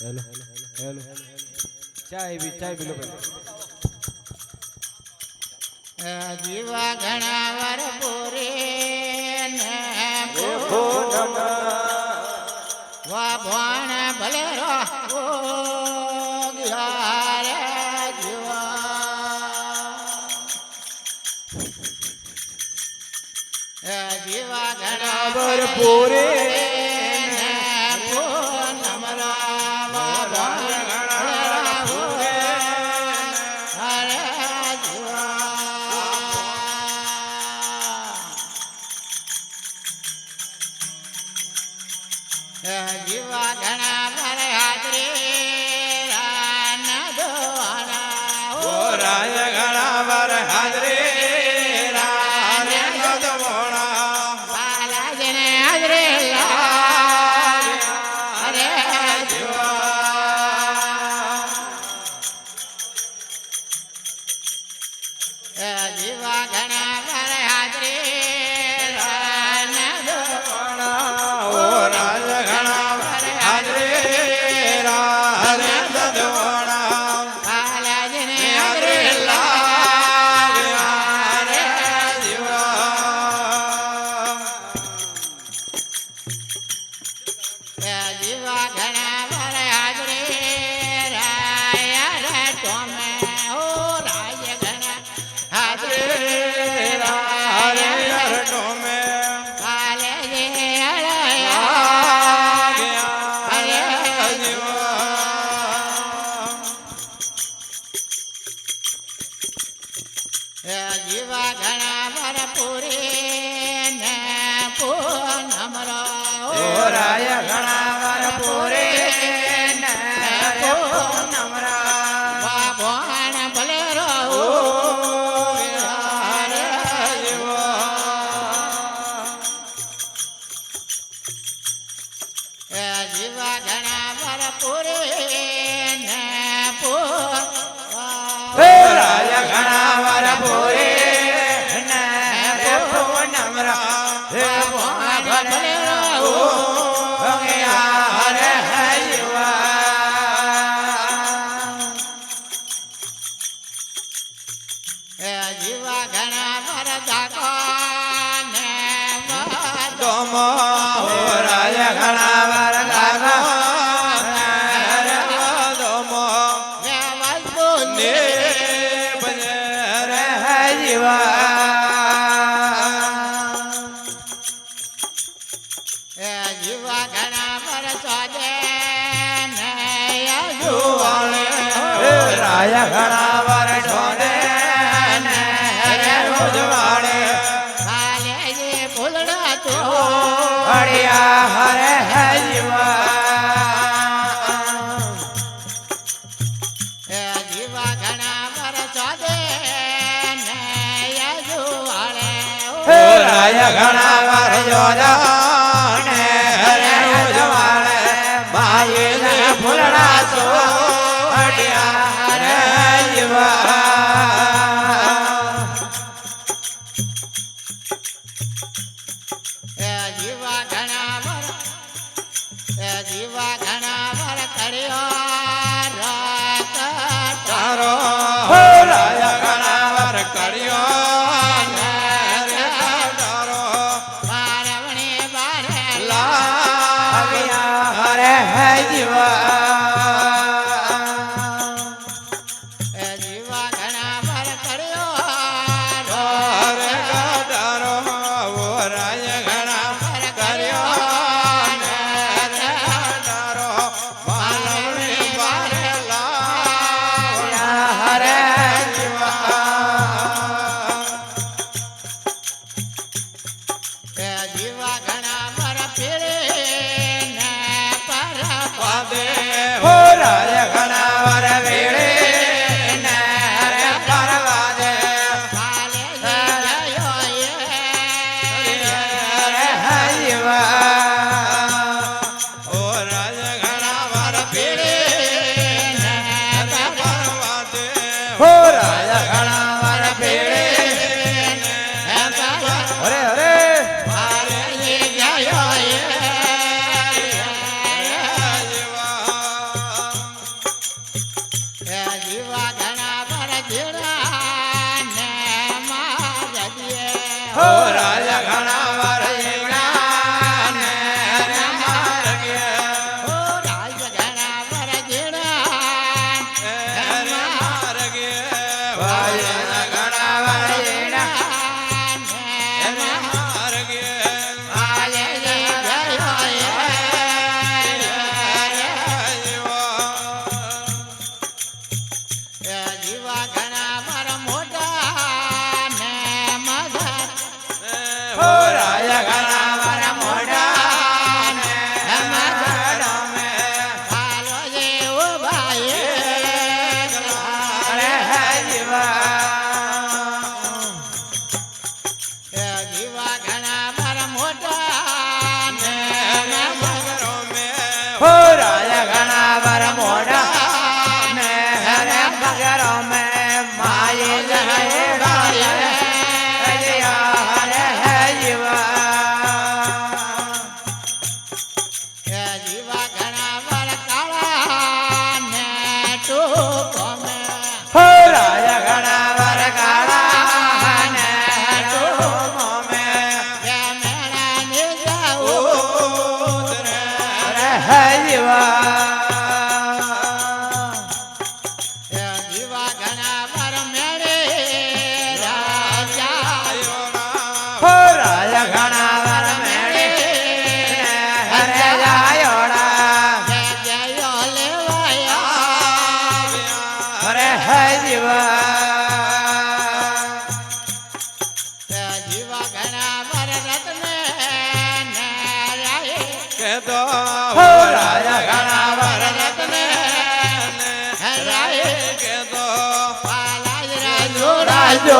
hello hello चाय भी लो जीवा घना वर पूरे वा भवान भले रो गया रे जीवा जीवा घना वर पूरे जीवा घना भर हाजरी रान दोना ओ राय घना भर हाजरी रान दोना बालाजी ने हाजरी ला अरे जीवा जीवा घना भर हाजरी रान दोना ओ राय घना भर हाजरी रान दोना बालाजी ने हाजरी ला जीवा घना भर हाजरी राया रे तोमे ओ राय घना हाजरी राया काले जे अड़या अरे जीवा घना भर पूरी ने पूनम रो ओ राय घना भर पूरे नमरा भगवान भले रो जीवा घना भर पूरी ने राय घना भर पूरे नमरा भले रो जीवा घना भर जागो ने राय घना भर जीवा जीवा घना भर स्वादे राय घना भर ढोले रोजवाड़े काले जे फूलड़ा तो बढ़िया हरे है जीवा जीवा घना भर स्वादे राय घना भर जोड़ा रोजवाड़े भाई ने फुलड़ा तो बढ़िया हरे जीवा जीवा घना भर जीवा घना भर करियो रात तारो राय घना भर करियो बारवणे बारे लागिया हरे है जीवा जीवा घना भर करियो हरे दारो वो राय घना भर करियो दारो बालवणे बारे लागिया हरे जीवा जीवा घना भर पीड़े न पर पादे હે જીવા એ જીવા ઘણા વર મેળે રાજા હો રાજા ઘણા વાર મેળે હરે જાયોડા જય જયો લેવાયા હરે હે જીવા એ જીવા ઘણા વર રત્ને નારાય કે તો હો રાજા ઘણા વાર રત્ને હરાય કે તો પાલાજ રાજો રાજો